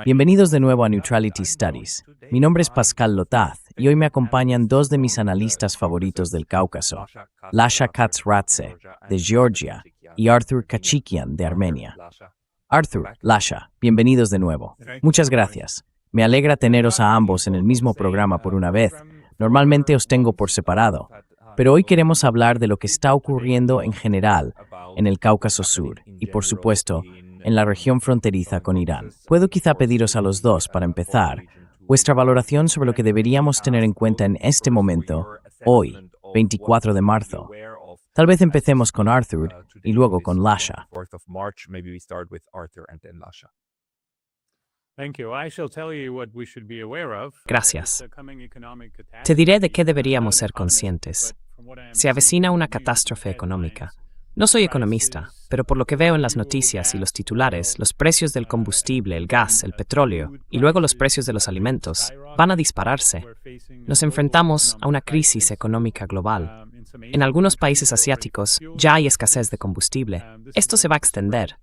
Bienvenidos de nuevo a Neutrality Studies. Mi nombre es Pascal Lotaz y hoy me acompañan dos de mis analistas favoritos del Cáucaso, Lasha Katz-Ratze, de Georgia, y Arthur Kachikian, de Armenia. Arthur, Lasha, bienvenidos de nuevo. Muchas gracias. Me alegra teneros a ambos en el mismo programa por una vez. Normalmente os tengo por separado, pero hoy queremos hablar de lo que está ocurriendo en general en el Cáucaso Sur y, por supuesto, en la región fronteriza con Irán. Puedo quizá pediros a los dos, para empezar, vuestra valoración sobre lo que deberíamos tener en cuenta en este momento, hoy, 24 de marzo. Tal vez empecemos con Arthur y luego con Lasha. Gracias. Te diré de qué deberíamos ser conscientes. Se avecina una catástrofe económica. No soy economista, pero por lo que veo en las noticias y los titulares, los precios del combustible, el gas, el petróleo y luego los precios de los alimentos van a dispararse. Nos enfrentamos a una crisis económica global. En algunos países asiáticos ya hay escasez de combustible. Esto se va a extender.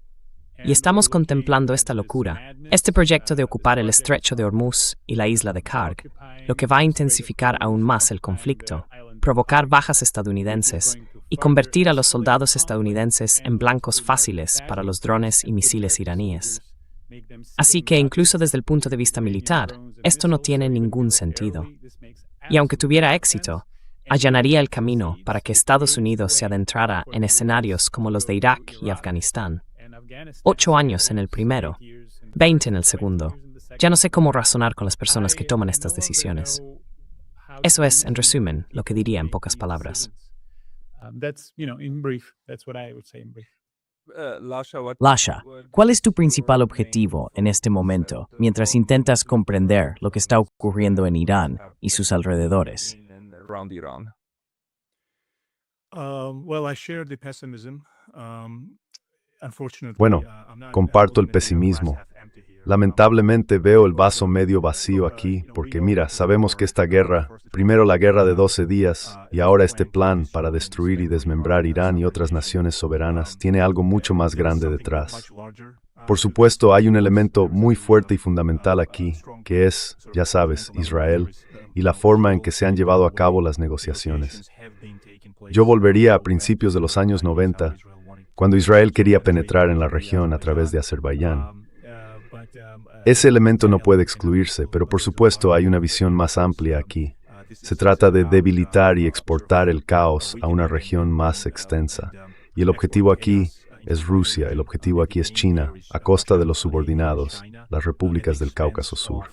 Y estamos contemplando esta locura, este proyecto de ocupar el estrecho de Hormuz y la isla de Karg, lo que va a intensificar aún más el conflicto, provocar bajas estadounidenses y convertir a los soldados estadounidenses en blancos fáciles para los drones y misiles iraníes. Así que, incluso desde el punto de vista militar, esto no tiene ningún sentido. Y aunque tuviera éxito, allanaría el camino para que Estados Unidos se adentrara en escenarios como los de Irak y Afganistán. 8 años en el primero, 20 en el segundo. Ya no sé cómo razonar con las personas que toman estas decisiones. Eso es, en resumen, lo que diría en pocas palabras. Lasha, ¿cuál es tu principal objetivo en este momento mientras intentas comprender lo que está ocurriendo en Irán y sus alrededores? Bueno, comparto el pesimismo. Lamentablemente veo el vaso medio vacío aquí, porque mira, sabemos que esta guerra, primero la guerra de 12 días, y ahora este plan para destruir y desmembrar Irán y otras naciones soberanas, tiene algo mucho más grande detrás. Por supuesto, hay un elemento muy fuerte y fundamental aquí, que es, ya sabes, Israel, y la forma en que se han llevado a cabo las negociaciones. Yo volvería a principios de los años 90, cuando Israel quería penetrar en la región a través de Azerbaiyán. Ese elemento no puede excluirse, pero por supuesto hay una visión más amplia aquí. Se trata de debilitar y exportar el caos a una región más extensa. Y el objetivo aquí es Rusia, el objetivo aquí es China, a costa de los subordinados, las repúblicas del Cáucaso Sur.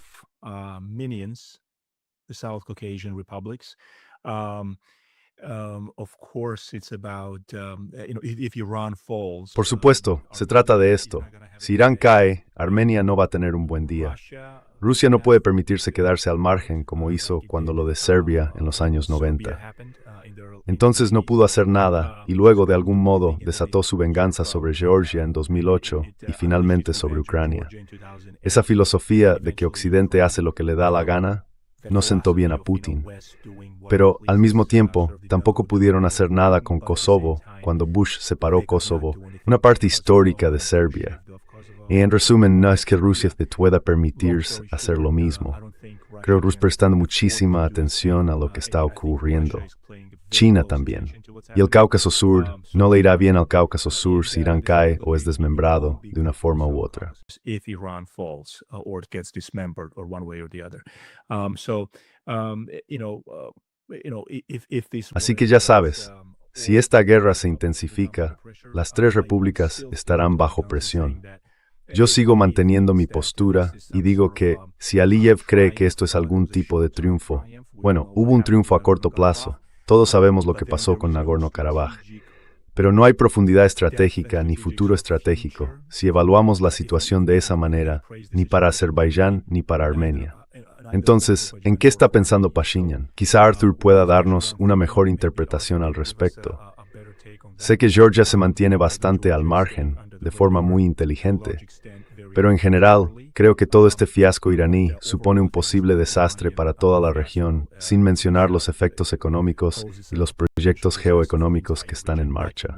Por supuesto, se trata de esto. Si Irán cae, Armenia no va a tener un buen día. Rusia no puede permitirse quedarse al margen como hizo cuando lo de Serbia en los años 90. Entonces no pudo hacer nada y luego de algún modo desató su venganza sobre Georgia en 2008 y finalmente sobre Ucrania. Esa filosofía de que Occidente hace lo que le da la gana no sentó bien a Putin. Pero, al mismo tiempo, tampoco pudieron hacer nada con Kosovo cuando Bush separó Kosovo, una parte histórica de Serbia. Y en resumen, no es que Rusia te pueda permitirse hacer lo mismo. Creo que Rusia prestando muchísima atención a lo que está ocurriendo. China también. Y el Cáucaso Sur, no le irá bien al Cáucaso Sur si Irán cae o es desmembrado de una forma u otra. Así que ya sabes, si esta guerra se intensifica, las 3 repúblicas estarán bajo presión. Yo sigo manteniendo mi postura y digo que si Aliyev cree que esto es algún tipo de triunfo, bueno, hubo un triunfo a corto plazo. Todos sabemos lo que pasó con Nagorno-Karabaj. Pero no hay profundidad estratégica ni futuro estratégico si evaluamos la situación de esa manera, ni para Azerbaiyán ni para Armenia. Entonces, ¿en qué está pensando Pashinyan? Quizá Arthur pueda darnos una mejor interpretación al respecto. Sé que Georgia se mantiene bastante al margen, de forma muy inteligente. Pero en general, creo que todo este fiasco iraní supone un posible desastre para toda la región, sin mencionar los efectos económicos y los proyectos geoeconómicos que están en marcha.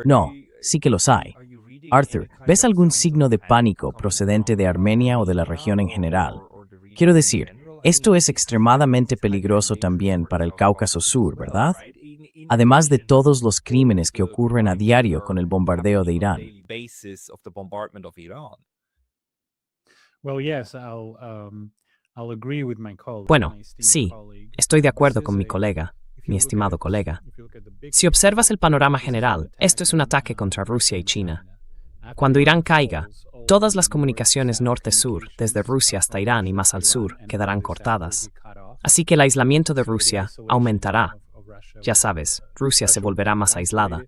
No, sí que los hay. Arthur, ¿ves algún signo de pánico procedente de Armenia o de la región en general? Quiero decir, esto es extremadamente peligroso también para el Cáucaso Sur, ¿verdad? Además de todos los crímenes que ocurren a diario con el bombardeo de Irán. Bueno, sí, estoy de acuerdo con mi colega, mi estimado colega. Si observas el panorama general, esto es un ataque contra Rusia y China. Cuando Irán caiga, todas las comunicaciones norte-sur, desde Rusia hasta Irán y más al sur, quedarán cortadas. Así que el aislamiento de Rusia aumentará. Ya sabes, Rusia se volverá más aislada.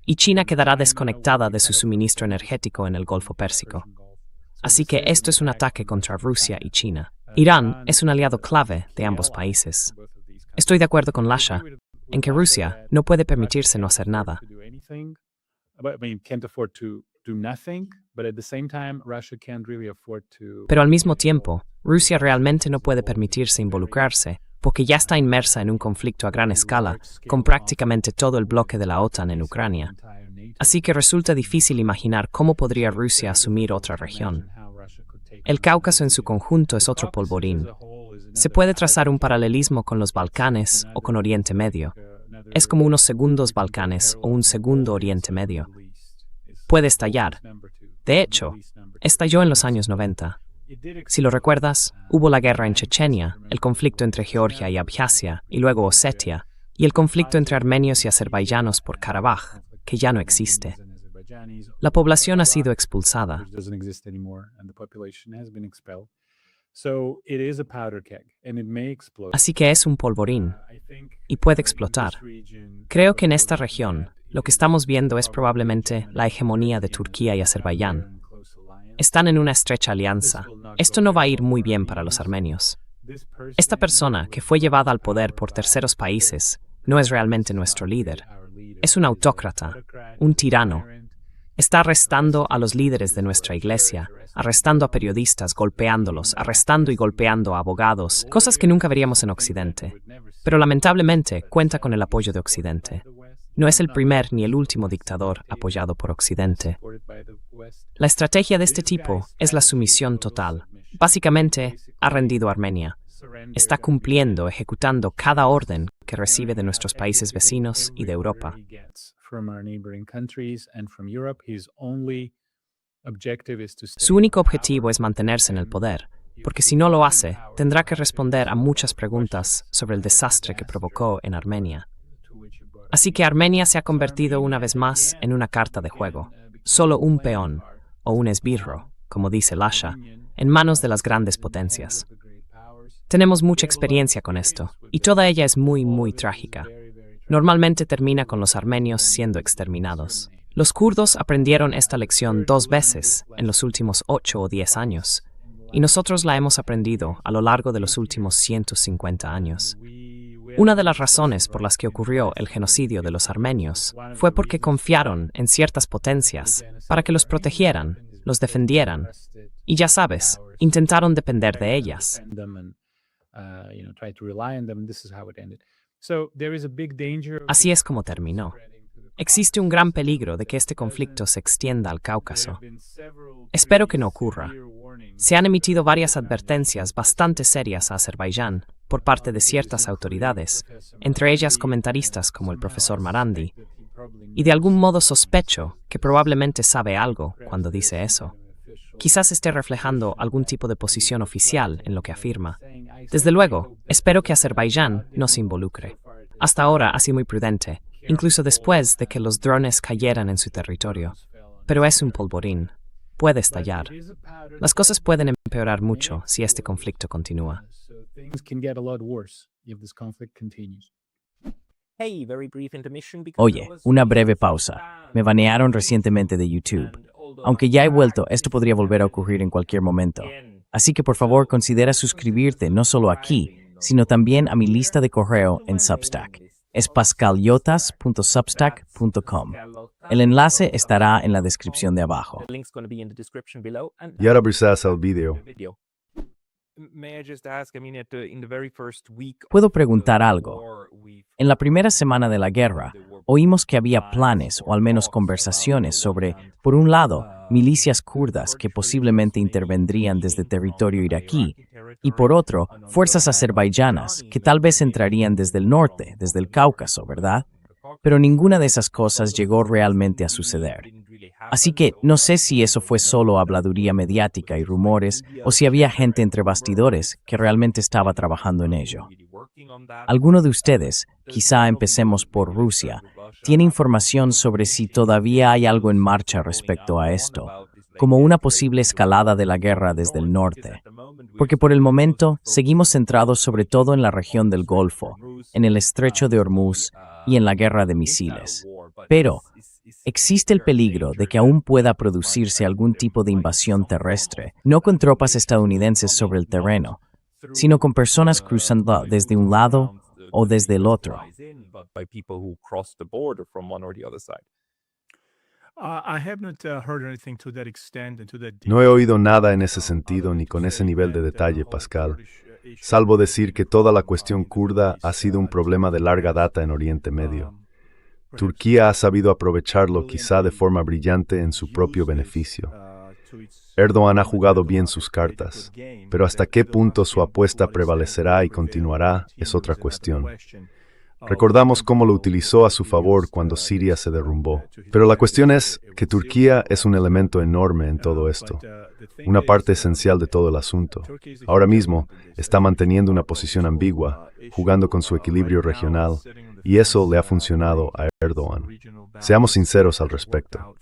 Y China quedará desconectada de su suministro energético en el Golfo Pérsico. Así que esto es un ataque contra Rusia y China. Irán es un aliado clave de ambos países. Estoy de acuerdo con Lasha en que Rusia no puede permitirse no hacer nada. Pero al mismo tiempo, Rusia realmente no puede permitirse involucrarse, porque ya está inmersa en un conflicto a gran escala con prácticamente todo el bloque de la OTAN en Ucrania. Así que resulta difícil imaginar cómo podría Rusia asumir otra región. El Cáucaso en su conjunto es otro polvorín. Se puede trazar un paralelismo con los Balcanes o con Oriente Medio. Es como unos segundos Balcanes o un segundo Oriente Medio. Puede estallar. De hecho, estalló en los años 90. Si lo recuerdas, hubo la guerra en Chechenia, el conflicto entre Georgia y Abjasia, y luego Osetia, y el conflicto entre armenios y azerbaiyanos por Karabaj, que ya no existe. La población ha sido expulsada. Así que es un polvorín, y puede explotar. Creo que en esta región, lo que estamos viendo es probablemente la hegemonía de Turquía y Azerbaiyán. Están en una estrecha alianza. Esto no va a ir muy bien para los armenios. Esta persona, que fue llevada al poder por terceros países, no es realmente nuestro líder. Es un autócrata, un tirano. Está arrestando a los líderes de nuestra iglesia, arrestando a periodistas, golpeándolos, arrestando y golpeando a abogados, cosas que nunca veríamos en Occidente. Pero lamentablemente cuenta con el apoyo de Occidente. No es el primer ni el último dictador apoyado por Occidente. La estrategia de este tipo es la sumisión total. Básicamente, ha rendido a Armenia. Está cumpliendo, ejecutando cada orden que recibe de nuestros países vecinos y de Europa. Su único objetivo es mantenerse en el poder, porque si no lo hace, tendrá que responder a muchas preguntas sobre el desastre que provocó en Armenia. Así que Armenia se ha convertido una vez más en una carta de juego, solo un peón, o un esbirro, como dice Lasha, en manos de las grandes potencias. Tenemos mucha experiencia con esto, y toda ella es muy, muy trágica. Normalmente termina con los armenios siendo exterminados. Los kurdos aprendieron esta lección 2 veces en los últimos 8 o 10 años, y nosotros la hemos aprendido a lo largo de los últimos 150 años. Una de las razones por las que ocurrió el genocidio de los armenios fue porque confiaron en ciertas potencias para que los protegieran, los defendieran, y ya sabes, intentaron depender de ellas. Así es como terminó. Existe un gran peligro de que este conflicto se extienda al Cáucaso. Espero que no ocurra. Se han emitido varias advertencias bastante serias a Azerbaiyán por parte de ciertas autoridades, entre ellas comentaristas como el profesor Marandi, y de algún modo sospecho que probablemente sabe algo cuando dice eso. Quizás esté reflejando algún tipo de posición oficial en lo que afirma. Desde luego, espero que Azerbaiyán no se involucre. Hasta ahora ha sido muy prudente, incluso después de que los drones cayeran en su territorio. Pero es un polvorín. Puede estallar. Las cosas pueden empeorar mucho si este conflicto continúa. Oye, una breve pausa. Me banearon recientemente de YouTube. Aunque ya he vuelto, esto podría volver a ocurrir en cualquier momento. Así que por favor considera suscribirte no solo aquí, sino también a mi lista de correo en Substack. Es pascalyotas.substack.com. El enlace estará en la descripción de abajo. Y ahora brisas al video. Puedo preguntar algo. En la primera semana de la guerra, oímos que había planes o al menos conversaciones sobre, por un lado, milicias kurdas que posiblemente intervendrían desde territorio iraquí, y por otro, fuerzas azerbaiyanas que tal vez entrarían desde el norte, desde el Cáucaso, ¿verdad? Pero ninguna de esas cosas llegó realmente a suceder. Así que no sé si eso fue solo habladuría mediática y rumores, o si había gente entre bastidores que realmente estaba trabajando en ello. ¿Alguno de ustedes, quizá empecemos por Rusia, tiene información sobre si todavía hay algo en marcha respecto a esto, como una posible escalada de la guerra desde el norte? Porque por el momento seguimos centrados sobre todo en la región del Golfo, en el estrecho de Hormuz y en la guerra de misiles. Pero existe el peligro de que aún pueda producirse algún tipo de invasión terrestre, no con tropas estadounidenses sobre el terreno, sino con personas cruzando desde un lado o desde el otro. No he oído nada en ese sentido ni con ese nivel de detalle, Pascal, salvo decir que toda la cuestión kurda ha sido un problema de larga data en Oriente Medio. Turquía ha sabido aprovecharlo quizá de forma brillante en su propio beneficio. Erdogan ha jugado bien sus cartas, pero hasta qué punto su apuesta prevalecerá y continuará es otra cuestión. Recordamos cómo lo utilizó a su favor cuando Siria se derrumbó. Pero la cuestión es que Turquía es un elemento enorme en todo esto, una parte esencial de todo el asunto. Ahora mismo está manteniendo una posición ambigua, jugando con su equilibrio regional, y eso le ha funcionado a Erdogan. Seamos sinceros al respecto.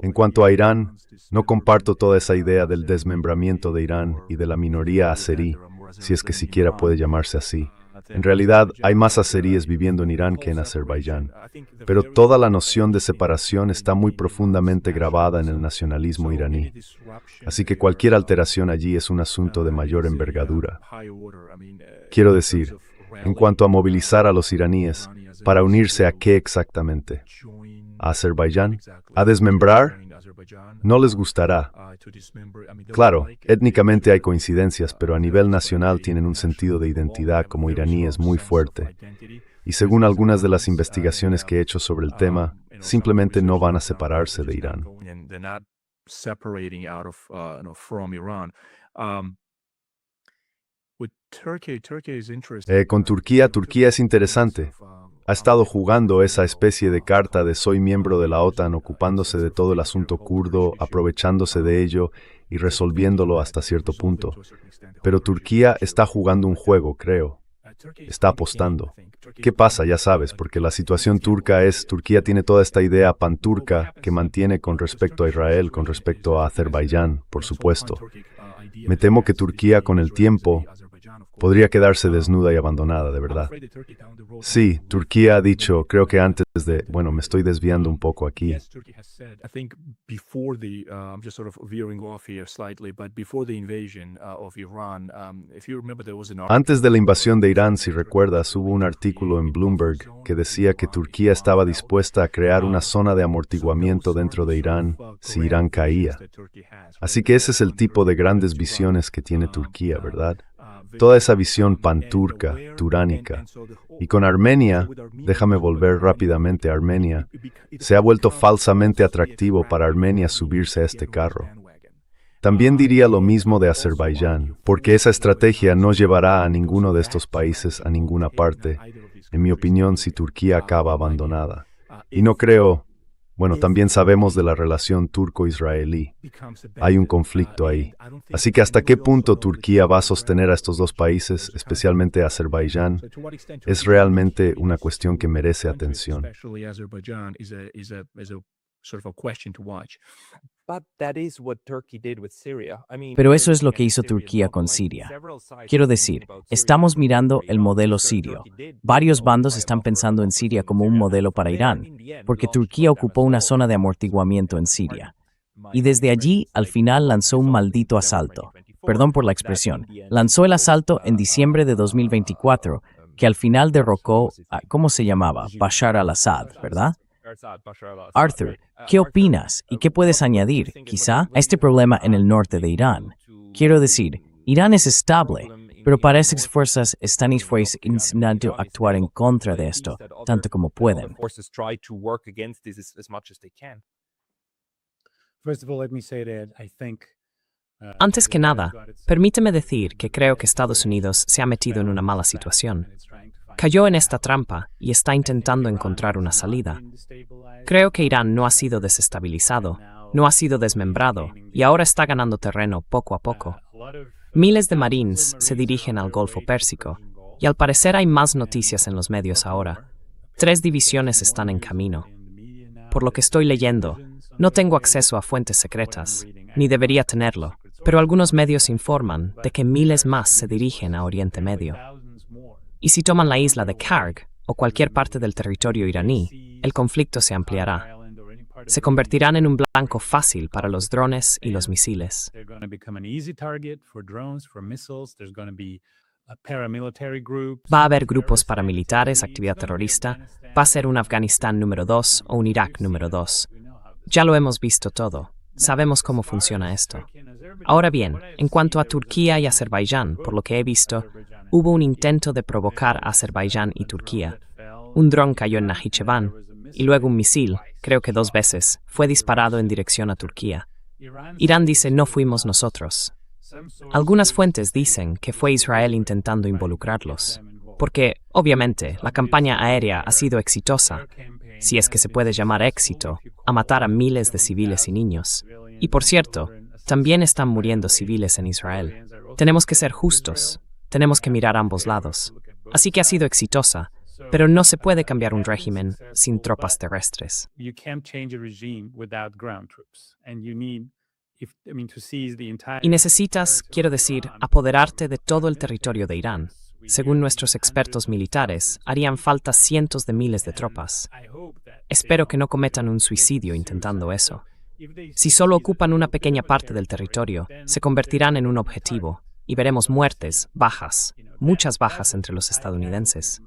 En cuanto a Irán, no comparto toda esa idea del desmembramiento de Irán y de la minoría azerí, si es que siquiera puede llamarse así. En realidad, hay más azeríes viviendo en Irán que en Azerbaiyán, pero toda la noción de separación está muy profundamente grabada en el nacionalismo iraní. Así que cualquier alteración allí es un asunto de mayor envergadura. Quiero decir, en cuanto a movilizar a los iraníes, ¿para unirse a qué exactamente? ¿A Azerbaiyán? ¿A desmembrar? No les gustará. Claro, étnicamente hay coincidencias, pero a nivel nacional tienen un sentido de identidad como iraníes muy fuerte. Y según algunas de las investigaciones que he hecho sobre el tema, simplemente no van a separarse de Irán. Con Turquía es interesante. Ha estado jugando esa especie de carta de soy miembro de la OTAN, ocupándose de todo el asunto kurdo, aprovechándose de ello y resolviéndolo hasta cierto punto. Pero Turquía está jugando un juego, creo. Está apostando. ¿Qué pasa? Ya sabes, porque la situación turca es, Turquía tiene toda esta idea panturca que mantiene con respecto a Israel, con respecto a Azerbaiyán, por supuesto. Me temo que Turquía con el tiempo podría quedarse desnuda y abandonada, de verdad. Sí, Turquía ha dicho, creo que antes de... Bueno, me estoy desviando un poco aquí. Antes de la invasión de Irán, si recuerdas, hubo un artículo en Bloomberg que decía que Turquía estaba dispuesta a crear una zona de amortiguamiento dentro de Irán si Irán caía. Así que ese es el tipo de grandes visiones que tiene Turquía, ¿verdad? Toda esa visión panturca, turánica. Y con Armenia, déjame volver rápidamente a Armenia, se ha vuelto falsamente atractivo para Armenia subirse a este carro. También diría lo mismo de Azerbaiyán, porque esa estrategia no llevará a ninguno de estos países a ninguna parte, en mi opinión, si Turquía acaba abandonada. Y no creo... Bueno, también sabemos de la relación turco-israelí. Hay un conflicto ahí. Así que ¿hasta qué punto Turquía va a sostener a estos dos países, especialmente a Azerbaiyán? Es realmente una cuestión que merece atención. Pero eso es lo que hizo Turquía con Siria. Quiero decir, estamos mirando el modelo sirio. Varios bandos están pensando en Siria como un modelo para Irán, porque Turquía ocupó una zona de amortiguamiento en Siria. Y desde allí, al final, lanzó un maldito asalto. Perdón por la expresión. Lanzó el asalto en diciembre de 2024, que al final derrocó a, ¿cómo se llamaba? Bashar al-Assad, ¿verdad? Arthur, ¿qué opinas y qué puedes añadir, quizá, a este problema en el norte de Irán? Quiero decir, Irán es estable, pero parece que las fuerzas están intentando actuar en contra de esto, tanto como pueden. Antes que nada, permíteme decir que creo que Estados Unidos se ha metido en una mala situación. Cayó en esta trampa y está intentando encontrar una salida. Creo que Irán no ha sido desestabilizado, no ha sido desmembrado y ahora está ganando terreno poco a poco. Miles de marines se dirigen al Golfo Pérsico y al parecer hay más noticias en los medios ahora. 3 divisiones están en camino. Por lo que estoy leyendo, no tengo acceso a fuentes secretas, ni debería tenerlo, pero algunos medios informan de que miles más se dirigen a Oriente Medio. Y si toman la isla de Karg o cualquier parte del territorio iraní, el conflicto se ampliará. Se convertirán en un blanco fácil para los drones y los misiles. Va a haber grupos paramilitares, actividad terrorista, va a ser un Afganistán número 2 o un Irak número 2. Ya lo hemos visto todo. Sabemos cómo funciona esto. Ahora bien, en cuanto a Turquía y Azerbaiyán, por lo que he visto, hubo un intento de provocar a Azerbaiyán y Turquía. Un dron cayó en Najicheván y luego un misil, creo que 2 veces, fue disparado en dirección a Turquía. Irán dice no fuimos nosotros. Algunas fuentes dicen que fue Israel intentando involucrarlos, porque, obviamente, la campaña aérea ha sido exitosa, si es que se puede llamar éxito, a matar a miles de civiles y niños. Y por cierto, también están muriendo civiles en Israel. Tenemos que ser justos, tenemos que mirar ambos lados. Así que ha sido exitosa, pero no se puede cambiar un régimen sin tropas terrestres. Y necesitas, quiero decir, apoderarte de todo el territorio de Irán. Según nuestros expertos militares, harían falta cientos de miles de tropas. Espero que no cometan un suicidio intentando eso. Si solo ocupan una pequeña parte del territorio, se convertirán en un objetivo, y veremos muertes, bajas, muchas bajas entre los estadounidenses.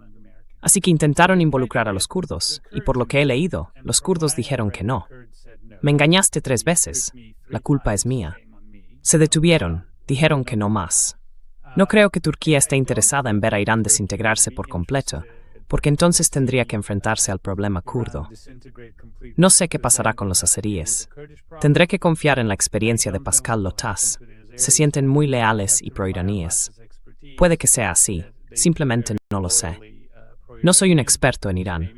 Así que intentaron involucrar a los kurdos, y por lo que he leído, los kurdos dijeron que no. Me engañaste 3 veces, la culpa es mía. Se detuvieron, dijeron que no más. No creo que Turquía esté interesada en ver a Irán desintegrarse por completo, porque entonces tendría que enfrentarse al problema kurdo. No sé qué pasará con los azeríes. Tendré que confiar en la experiencia de Pascal Lotaz. Se sienten muy leales y proiraníes. Puede que sea así, simplemente no lo sé. No soy un experto en Irán.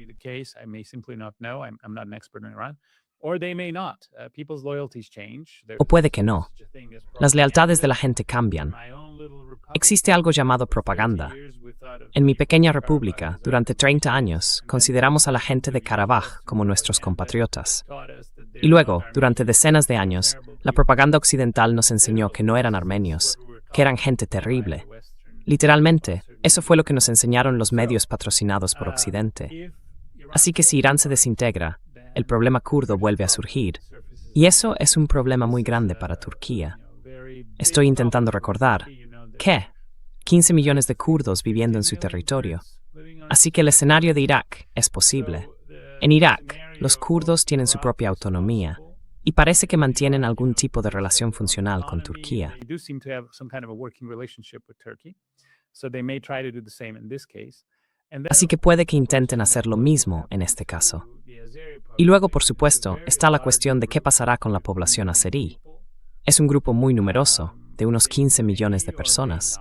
O puede que no. Las lealtades de la gente cambian. Existe algo llamado propaganda. En mi pequeña república, durante 30 años, consideramos a la gente de Karabaj como nuestros compatriotas. Y luego, durante decenas de años, la propaganda occidental nos enseñó que no eran armenios, que eran gente terrible. Literalmente, eso fue lo que nos enseñaron los medios patrocinados por Occidente. Así que si Irán se desintegra, el problema kurdo vuelve a surgir. Y eso es un problema muy grande para Turquía. Estoy intentando recordar. ¿Qué? 15 millones de kurdos viviendo en su territorio. Así que el escenario de Irak es posible. En Irak, los kurdos tienen su propia autonomía y parece que mantienen algún tipo de relación funcional con Turquía. Así que puede que intenten hacer lo mismo en este caso. Y luego, por supuesto, está la cuestión de qué pasará con la población azerí. Es un grupo muy numeroso, de unos 15 millones de personas.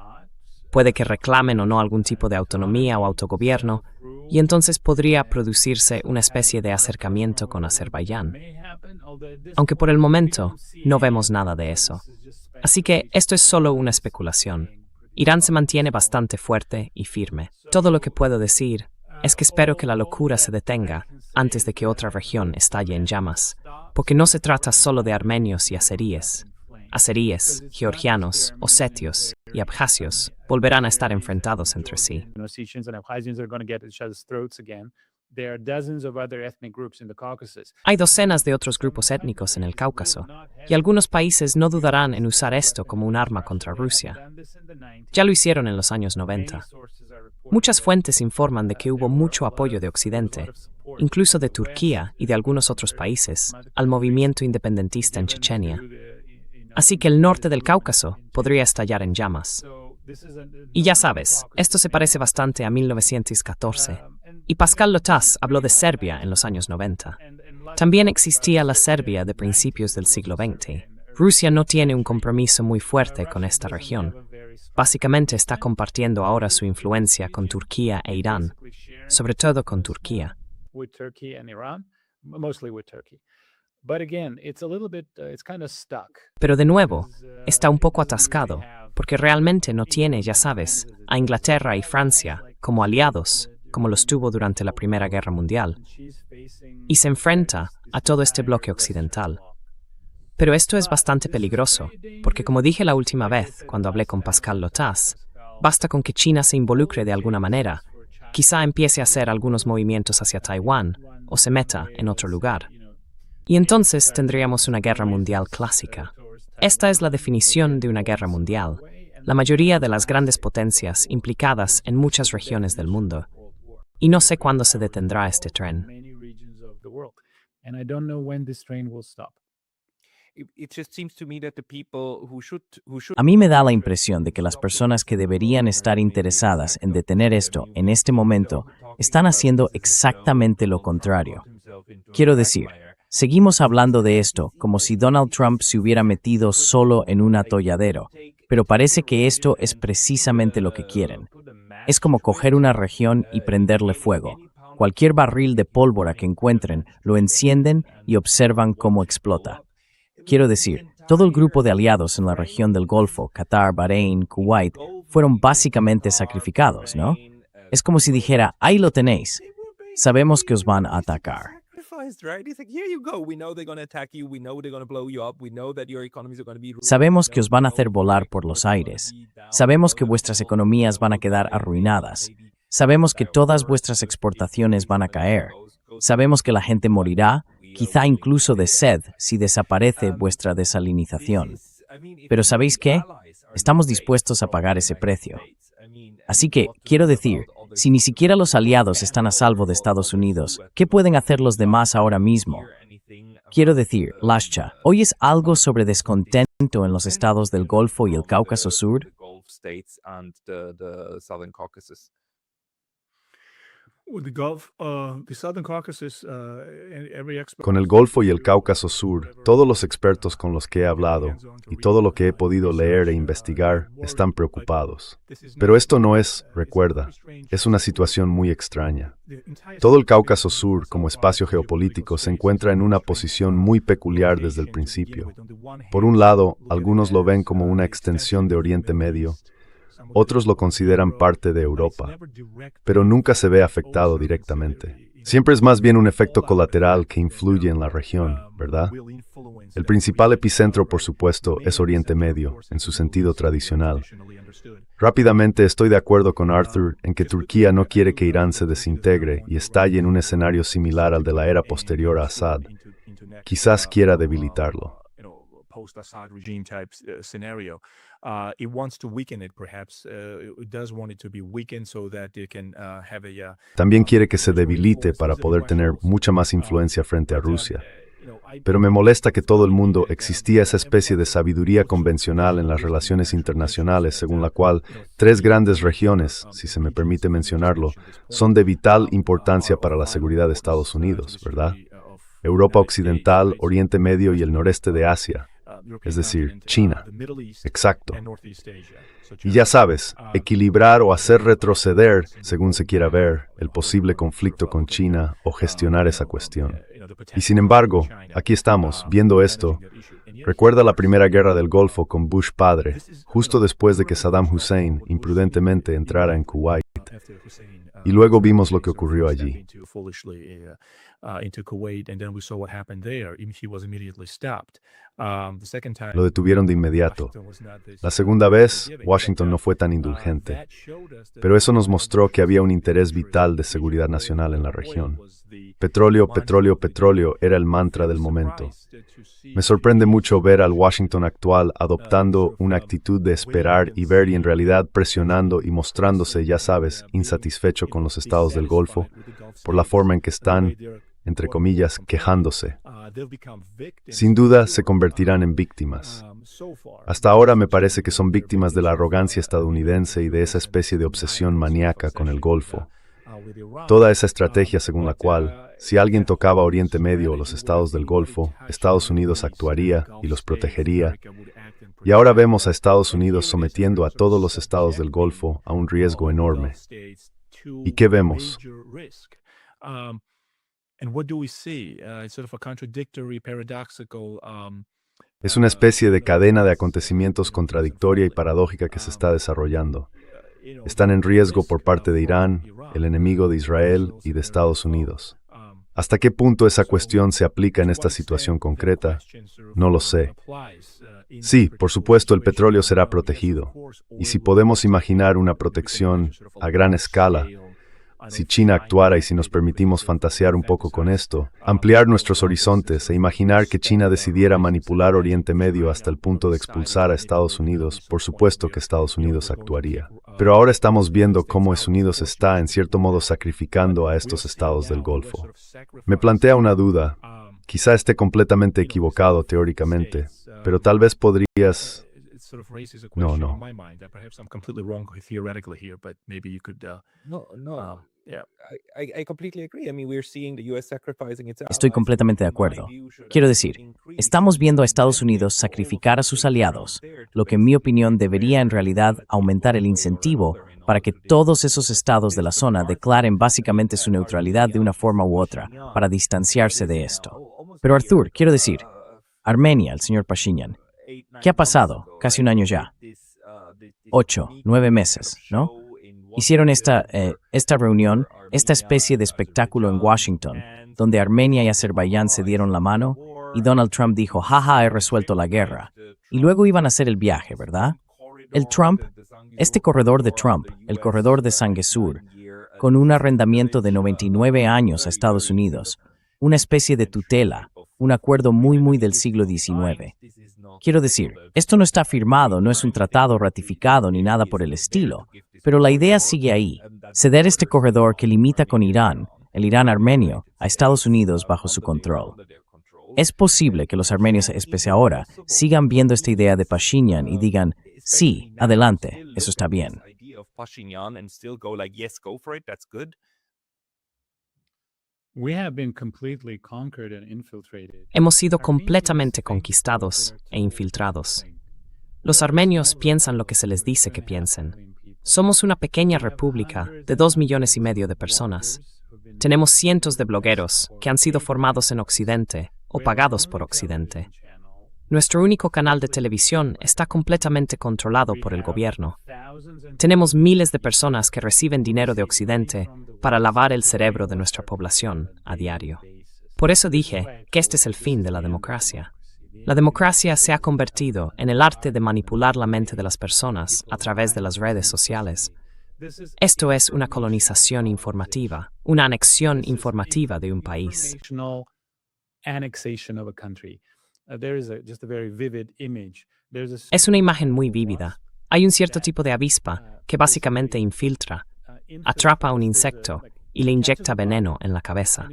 Puede que reclamen o no algún tipo de autonomía o autogobierno, y entonces podría producirse una especie de acercamiento con Azerbaiyán. Aunque por el momento no vemos nada de eso. Así que esto es solo una especulación. Irán se mantiene bastante fuerte y firme. Todo lo que puedo decir es que espero que la locura se detenga antes de que otra región estalle en llamas, porque no se trata solo de armenios y azeríes. Azeríes, georgianos, osetios y abjasios volverán a estar enfrentados entre sí. Hay docenas de otros grupos étnicos en el Cáucaso, y algunos países no dudarán en usar esto como un arma contra Rusia. Ya lo hicieron en los años 90. Muchas fuentes informan de que hubo mucho apoyo de Occidente, incluso de Turquía y de algunos otros países, al movimiento independentista en Chechenia. Así que el norte del Cáucaso podría estallar en llamas. Y ya sabes, esto se parece bastante a 1914. Y Pascal Lotaz habló de Serbia en los años 90. También existía la Serbia de principios del siglo XX. Rusia no tiene un compromiso muy fuerte con esta región. Básicamente está compartiendo ahora su influencia con Turquía e Irán, sobre todo con Turquía. Pero de nuevo, está un poco atascado, porque realmente no tiene, ya sabes, a Inglaterra y Francia como aliados, como los tuvo durante la Primera Guerra Mundial, y se enfrenta a todo este bloque occidental. Pero esto es bastante peligroso, porque como dije la última vez cuando hablé con Pascal Lotaz, basta con que China se involucre de alguna manera, quizá empiece a hacer algunos movimientos hacia Taiwán o se meta en otro lugar. Y entonces tendríamos una guerra mundial clásica. Esta es la definición de una guerra mundial. La mayoría de las grandes potencias implicadas en muchas regiones del mundo. Y no sé cuándo se detendrá este tren. A mí me da la impresión de que las personas que deberían estar interesadas en detener esto en este momento están haciendo exactamente lo contrario. Quiero decir, seguimos hablando de esto como si Donald Trump se hubiera metido solo en un atolladero, pero parece que esto es precisamente lo que quieren. Es como coger una región y prenderle fuego. Cualquier barril de pólvora que encuentren, lo encienden y observan cómo explota. Quiero decir, todo el grupo de aliados en la región del Golfo, Qatar, Bahrein, Kuwait, fueron básicamente sacrificados, ¿no? Es como si dijera, ahí lo tenéis. Sabemos que os van a atacar. Sabemos que os van a hacer volar por los aires. Sabemos que vuestras economías van a quedar arruinadas. Sabemos que todas vuestras exportaciones van a caer. Sabemos que la gente morirá, quizá incluso de sed, si desaparece vuestra desalinización. Pero ¿sabéis qué? Estamos dispuestos a pagar ese precio. Así que, quiero decir, si ni siquiera los aliados están a salvo de Estados Unidos, ¿qué pueden hacer los demás ahora mismo? Quiero decir, Lasha, ¿oyes algo sobre descontento en los estados del Golfo y el Cáucaso Sur? Con el Golfo y el Cáucaso Sur, todos los expertos con los que he hablado y todo lo que he podido leer e investigar están preocupados. Pero esto no es, recuerda, es una situación muy extraña. Todo el Cáucaso Sur, como espacio geopolítico, se encuentra en una posición muy peculiar desde el principio. Por un lado, algunos lo ven como una extensión de Oriente Medio. Otros lo consideran parte de Europa, pero nunca se ve afectado directamente. Siempre es más bien un efecto colateral que influye en la región, ¿verdad? El principal epicentro, por supuesto, es Oriente Medio, en su sentido tradicional. Rápidamente estoy de acuerdo con Arthur en que Turquía no quiere que Irán se desintegre y estalle en un escenario similar al de la era posterior a Assad. Quizás quiera debilitarlo. Post-Assad regime type scenario. It wants to weaken it, perhaps. It does want it to be weakened so that it can have a. También quiere que se debilite para poder tener mucha más influencia frente a Rusia. Pero me molesta que todo el mundo existía esa especie de sabiduría convencional en las relaciones internacionales, según la cual 3 grandes regiones, si se me permite mencionarlo, son de vital importancia para la seguridad de Estados Unidos, ¿verdad? Europa Occidental, Oriente Medio y el noreste de Asia. Es decir, China. Exacto. Y ya sabes, equilibrar o hacer retroceder, según se quiera ver, el posible conflicto con China o gestionar esa cuestión. Y sin embargo, aquí estamos, viendo esto. Recuerda la primera guerra del Golfo con Bush padre, justo después de que Saddam Hussein imprudentemente entrara en Kuwait. Y luego vimos lo que ocurrió allí. Lo detuvieron de inmediato. La segunda vez, Washington no fue tan indulgente. Pero eso nos mostró que había un interés vital de seguridad nacional en la región. Petróleo, petróleo, petróleo era el mantra del momento. Me sorprende mucho ver al Washington actual adoptando una actitud de esperar y ver y en realidad presionando y mostrándose, ya sabes, insatisfecho con los estados del Golfo por la forma en que están, entre comillas, quejándose. Sin duda se convertirán en víctimas. Hasta ahora me parece que son víctimas de la arrogancia estadounidense y de esa especie de obsesión maníaca con el Golfo. Toda esa estrategia según la cual, si alguien tocaba Oriente Medio o los estados del Golfo, Estados Unidos actuaría y los protegería. Y ahora vemos a Estados Unidos sometiendo a todos los estados del Golfo a un riesgo enorme. ¿Y qué vemos? Es una especie de cadena de acontecimientos contradictoria y paradójica que se está desarrollando. Están en riesgo por parte de Irán, el enemigo de Israel y de Estados Unidos. ¿Hasta qué punto esa cuestión se aplica en esta situación concreta? No lo sé. Sí, por supuesto, el petróleo será protegido. Y si podemos imaginar una protección a gran escala, si China actuara y si nos permitimos fantasear un poco con esto, ampliar nuestros horizontes e imaginar que China decidiera manipular Oriente Medio hasta el punto de expulsar a Estados Unidos, por supuesto que Estados Unidos actuaría. Pero ahora estamos viendo cómo Estados Unidos está, en cierto modo, sacrificando a estos estados del Golfo. Me plantea una duda. Quizá esté completamente equivocado teóricamente, pero tal vez podrías... No. Estoy completamente de acuerdo. Quiero decir, estamos viendo a Estados Unidos sacrificar a sus aliados, lo que en mi opinión debería en realidad aumentar el incentivo para que todos esos estados de la zona declaren básicamente su neutralidad de una forma u otra, para distanciarse de esto. Pero Arthur, quiero decir, Armenia, el señor Pashinyan, ¿qué ha pasado? Casi un año ya. 8, 9 meses, ¿no? Hicieron esta reunión, esta especie de espectáculo en Washington, donde Armenia y Azerbaiyán se dieron la mano y Donald Trump dijo, jaja, he resuelto la guerra. Y luego iban a hacer el viaje, ¿verdad? Este corredor de Trump, el corredor de Sanguesur, con un arrendamiento de 99 años a Estados Unidos, una especie de tutela, un acuerdo muy del siglo XIX. Quiero decir, esto no está firmado, no es un tratado ratificado ni nada por el estilo, pero la idea sigue ahí, ceder este corredor que limita con Irán, el Irán armenio, a Estados Unidos bajo su control. Es posible que los armenios, especialmente ahora, sigan viendo esta idea de Pashinyan y digan, sí, adelante, eso está bien. Hemos sido completamente conquistados e infiltrados. Los armenios piensan lo que se les dice que piensen. Somos una pequeña república de 2,5 millones de personas. Tenemos cientos de blogueros que han sido formados en Occidente o pagados por Occidente. Nuestro único canal de televisión está completamente controlado por el gobierno. Tenemos miles de personas que reciben dinero de Occidente para lavar el cerebro de nuestra población a diario. Por eso dije que este es el fin de la democracia. La democracia se ha convertido en el arte de manipular la mente de las personas a través de las redes sociales. Esto es una colonización informativa, una anexión informativa de un país. Es una imagen muy vívida. Hay un cierto tipo de avispa que básicamente infiltra, atrapa a un insecto y le inyecta veneno en la cabeza.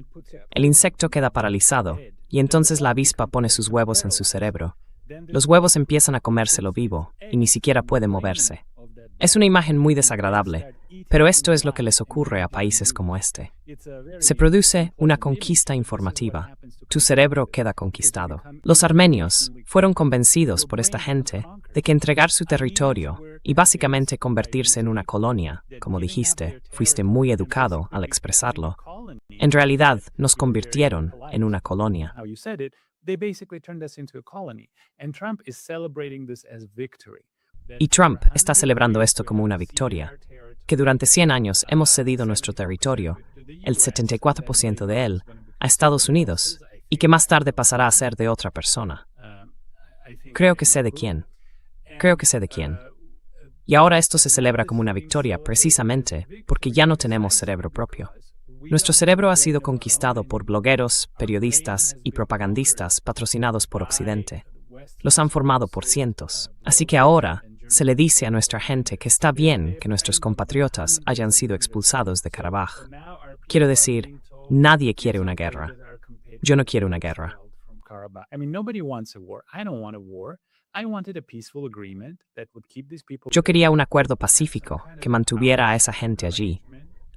El insecto queda paralizado y entonces la avispa pone sus huevos en su cerebro. Los huevos empiezan a comérselo vivo y ni siquiera puede moverse. Es una imagen muy desagradable, pero esto es lo que les ocurre a países como este. Se produce una conquista informativa. Tu cerebro queda conquistado. Los armenios fueron convencidos por esta gente de que entregar su territorio y básicamente convertirse en una colonia, como dijiste, fuiste muy educado al expresarlo, En realidad, nos convirtieron en una colonia. Y Trump está celebrando esto como una victoria, que durante 100 años hemos cedido nuestro territorio, el 74% de él, a Estados Unidos, y que más tarde pasará a ser de otra persona. Creo que sé de quién. Y ahora esto se celebra como una victoria precisamente porque ya no tenemos cerebro propio. Nuestro cerebro ha sido conquistado por blogueros, periodistas y propagandistas patrocinados por Occidente. Los han formado por cientos. Así que ahora se le dice a nuestra gente que está bien que nuestros compatriotas hayan sido expulsados de Karabaj. Quiero decir, nadie quiere una guerra. Yo no quiero una guerra. Yo quería un acuerdo pacífico que mantuviera a esa gente allí.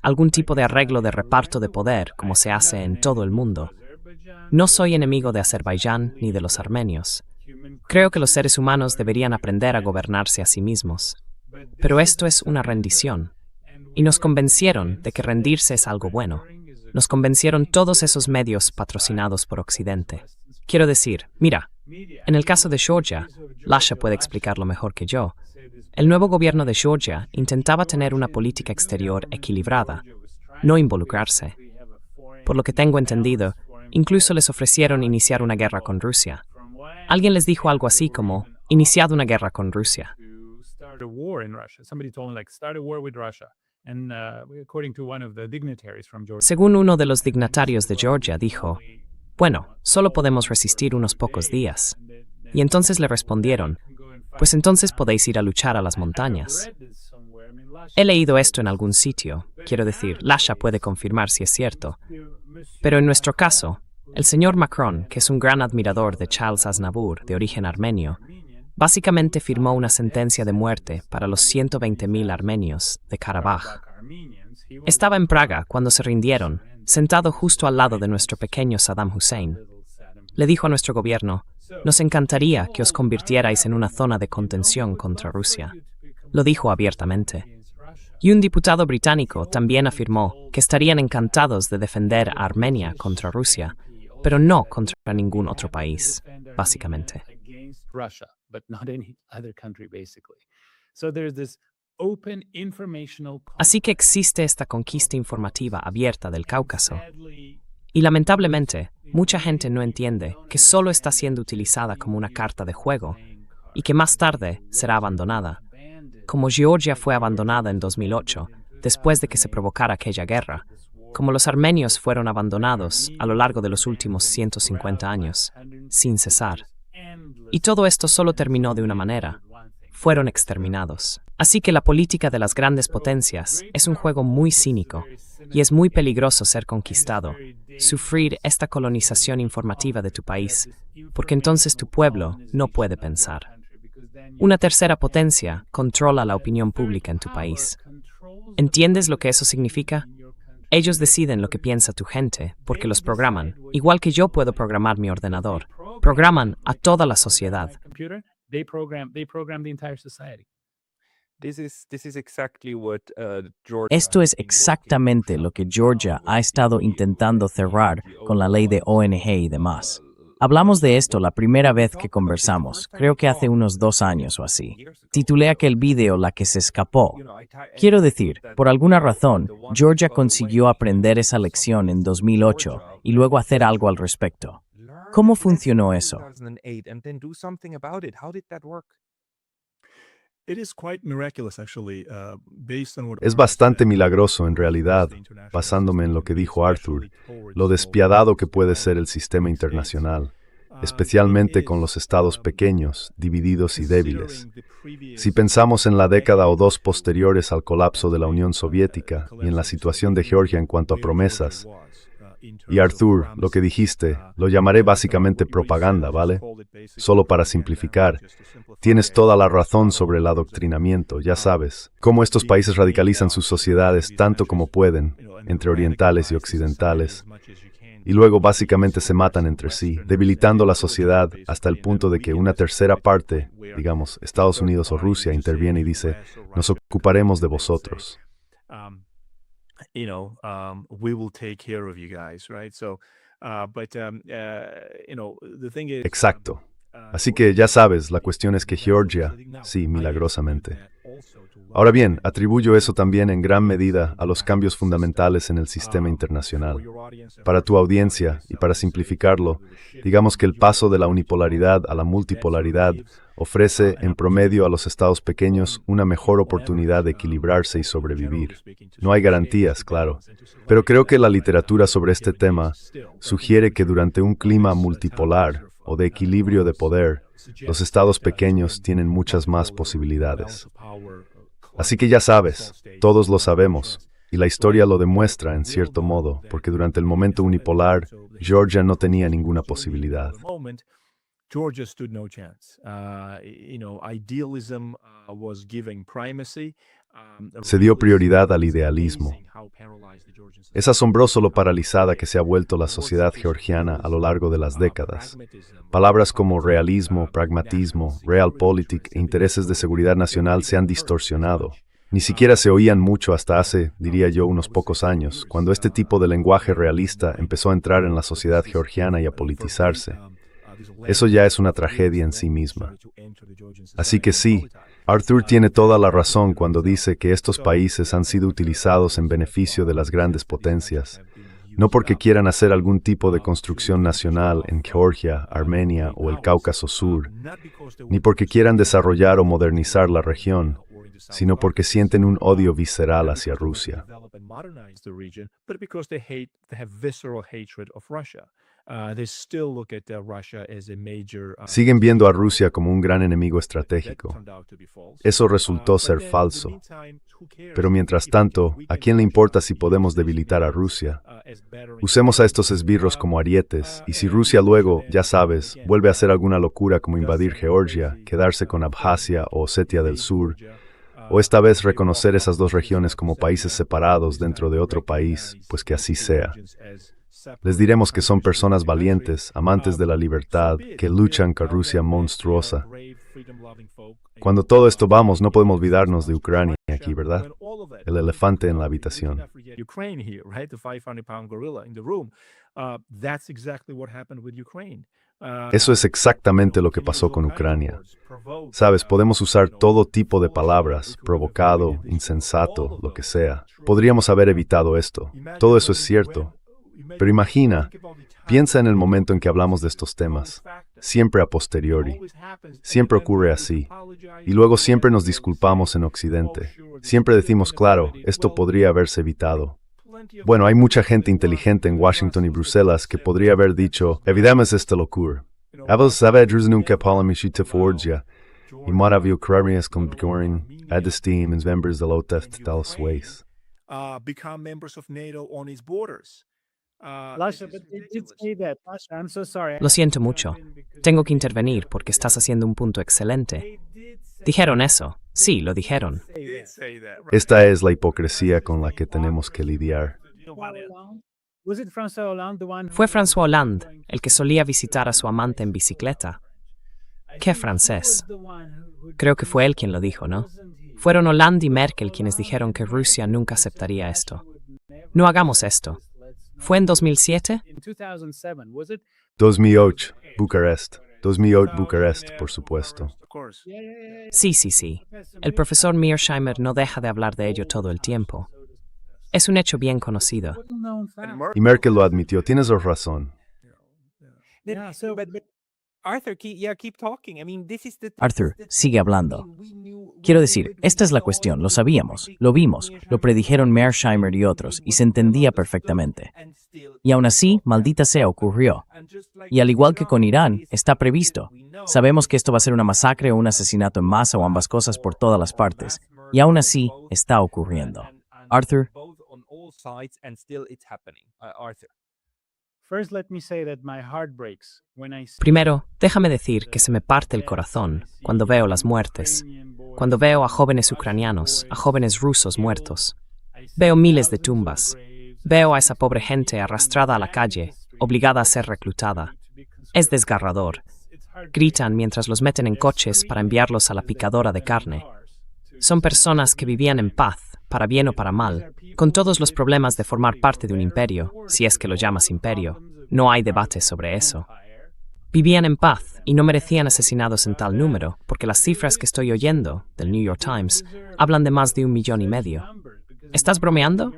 Algún tipo de arreglo de reparto de poder, como se hace en todo el mundo. No soy enemigo de Azerbaiyán ni de los armenios. Creo que los seres humanos deberían aprender a gobernarse a sí mismos. Pero esto es una rendición. Y nos convencieron de que rendirse es algo bueno. Nos convencieron todos esos medios patrocinados por Occidente. Quiero decir, mira, en el caso de Georgia, Lasha puede explicarlo mejor que yo. El nuevo gobierno de Georgia intentaba tener una política exterior equilibrada, no involucrarse. Por lo que tengo entendido, incluso les ofrecieron iniciar una guerra con Rusia. Alguien les dijo algo así como, iniciad una guerra con Rusia. Según uno de los dignatarios de Georgia dijo, bueno, solo podemos resistir unos pocos días. Y entonces le respondieron, pues entonces podéis ir a luchar a las montañas. He leído esto en algún sitio, quiero decir, Lasha puede confirmar si es cierto. Pero en nuestro caso, el señor Macron, que es un gran admirador de Charles Aznavour, de origen armenio, básicamente firmó una sentencia de muerte para los 120.000 armenios de Karabaj. Estaba en Praga cuando se rindieron, sentado justo al lado de nuestro pequeño Saddam Hussein. Le dijo a nuestro gobierno, nos encantaría que os convirtierais en una zona de contención contra Rusia. Lo dijo abiertamente. Y un diputado británico también afirmó que estarían encantados de defender a Armenia contra Rusia, pero no contra ningún otro país, básicamente. Así que existe esta conquista informativa abierta del Cáucaso. Y lamentablemente, mucha gente no entiende que solo está siendo utilizada como una carta de juego y que más tarde será abandonada. Como Georgia fue abandonada en 2008, después de que se provocara aquella guerra, como los armenios fueron abandonados a lo largo de los últimos 150 años, sin cesar. Y todo esto solo terminó de una manera. Fueron exterminados. Así que la política de las grandes potencias es un juego muy cínico y es muy peligroso ser conquistado, sufrir esta colonización informativa de tu país, porque entonces tu pueblo no puede pensar. Una tercera potencia controla la opinión pública en tu país. ¿Entiendes lo que eso significa? Ellos deciden lo que piensa tu gente porque los programan, igual que yo puedo programar mi ordenador. Programan a toda la sociedad. Esto es exactamente lo que Georgia ha estado intentando cerrar con la ley de ONG y demás. Hablamos de esto la primera vez que conversamos, creo que hace unos 2 años o así. Titulé aquel video La que se escapó. Quiero decir, por alguna razón, Georgia consiguió aprender esa lección en 2008 y luego hacer algo al respecto. ¿Cómo funcionó eso? Es bastante milagroso, en realidad, basándome en lo que dijo Arthur, lo despiadado que puede ser el sistema internacional, especialmente con los estados pequeños, divididos y débiles. Si pensamos en la década o 2 posteriores al colapso de la Unión Soviética y en la situación de Georgia en cuanto a promesas, y Arthur, lo que dijiste, lo llamaré básicamente propaganda, ¿vale? Solo para simplificar, tienes toda la razón sobre el adoctrinamiento, ya sabes, cómo estos países radicalizan sus sociedades tanto como pueden, entre orientales y occidentales, y luego básicamente se matan entre sí, debilitando la sociedad hasta el punto de que una tercera parte, digamos, Estados Unidos o Rusia, interviene y dice, nos ocuparemos de vosotros. we will take care of you guys, right? So, the thing is, Exacto. Así que ya sabes, la cuestión es que Georgia, sí, milagrosamente. Ahora bien, atribuyo eso también en gran medida a los cambios fundamentales en el sistema internacional. Para tu audiencia, y para simplificarlo, digamos que el paso de la unipolaridad a la multipolaridad ofrece, en promedio, a los estados pequeños una mejor oportunidad de equilibrarse y sobrevivir. No hay garantías, claro, pero creo que la literatura sobre este tema sugiere que durante un clima multipolar o de equilibrio de poder, los estados pequeños tienen muchas más posibilidades. Así que ya sabes, todos lo sabemos, y la historia lo demuestra en cierto modo, porque durante el momento unipolar, Georgia no tenía ninguna posibilidad. Georgia stood no chance. Idealism was giving primacy. Se dio prioridad al idealismo. Es asombroso lo paralizada que se ha vuelto la sociedad georgiana a lo largo de las décadas. Palabras como realismo, pragmatismo, realpolitik e intereses de seguridad nacional se han distorsionado. Ni siquiera se oían mucho hasta hace, diría yo, unos pocos años, cuando este tipo de lenguaje realista empezó a entrar en la sociedad georgiana y a politizarse. Eso ya es una tragedia en sí misma. Así que sí, Arthur tiene toda la razón cuando dice que estos países han sido utilizados en beneficio de las grandes potencias, no porque quieran hacer algún tipo de construcción nacional en Georgia, Armenia o el Cáucaso Sur, ni porque quieran desarrollar o modernizar la región, sino porque sienten un odio visceral hacia Rusia. Siguen viendo a Rusia como un gran enemigo estratégico. Eso resultó ser falso. Pero mientras tanto, ¿a quién le importa si podemos debilitar a Rusia? Usemos a estos esbirros como arietes, y si Rusia luego, ya sabes, vuelve a hacer alguna locura como invadir Georgia, quedarse con Abjasia o Osetia del Sur, o esta vez reconocer esas dos regiones como países separados dentro de otro país, pues que así sea. Les diremos que son personas valientes, amantes de la libertad, que luchan con Rusia monstruosa. Cuando todo esto vamos, no podemos olvidarnos de Ucrania aquí, ¿verdad? El elefante en la habitación. Eso es exactamente lo que pasó con Ucrania. Sabes, podemos usar todo tipo de palabras, provocado, insensato, lo que sea. Podríamos haber evitado esto. Todo eso es cierto. Pero imagina, piensa en el momento en que hablamos de estos temas. Siempre a posteriori. Siempre ocurre así. Y luego siempre nos disculpamos en Occidente. Siempre decimos, claro, esto podría haberse evitado. Bueno, hay mucha gente inteligente en Washington y Bruselas que podría haber dicho, evitamos esta locura. Avos savedrus nunca polemishita forja, y moravio crarias con gorin, adestim and members de l'OTAN tal suez. Become members of NATO on its borders. Lasha, but they did say that. Lasha, I'm so sorry. Lo siento mucho. Tengo que intervenir porque estás haciendo un punto excelente. Dijeron eso. Sí, lo dijeron. Esta es la hipocresía con la que tenemos que lidiar. Was it François Hollande, the one Fue François Hollande el que solía visitar a su amante en bicicleta. ¡Qué francés! Creo que fue él quien lo dijo, ¿no? Fueron Hollande y Merkel quienes dijeron que Rusia nunca aceptaría esto. No hagamos esto. ¿Fue en 2007? in 2007? Was it? 2008, Bucarest. 2008, Bucarest, por supuesto. Sí. El profesor Mearsheimer no deja de hablar de ello todo el tiempo. Es un hecho bien conocido. Known fact. Y Merkel lo admitió, tienes razón. Yeah, so Arthur, keep talking. I mean, this is the Arthur, sigue hablando. Quiero decir, esta es la cuestión, lo sabíamos, lo vimos, lo predijeron Mearsheimer y otros, y se entendía perfectamente. Y aún así, maldita sea, ocurrió. Y al igual que con Irán, está previsto. Sabemos que esto va a ser una masacre o un asesinato en masa o ambas cosas por todas las partes. Y aún así, está ocurriendo. Arthur, first let me say that my heart breaks when I see Primero, déjame decir que se me parte el corazón cuando veo las muertes, cuando veo a jóvenes ucranianos, a jóvenes rusos muertos. Veo miles de tumbas. Veo a esa pobre gente arrastrada a la calle, obligada a ser reclutada. Es desgarrador. Gritan mientras los meten en coches para enviarlos a la picadora de carne. Son personas que vivían en paz, para bien o para mal, con todos los problemas de formar parte de un imperio, si es que lo llamas imperio. No hay debate sobre eso. Vivían en paz y no merecían asesinados en tal número, porque las cifras que estoy oyendo, del New York Times, hablan de más de 1,5 millones. ¿Estás bromeando?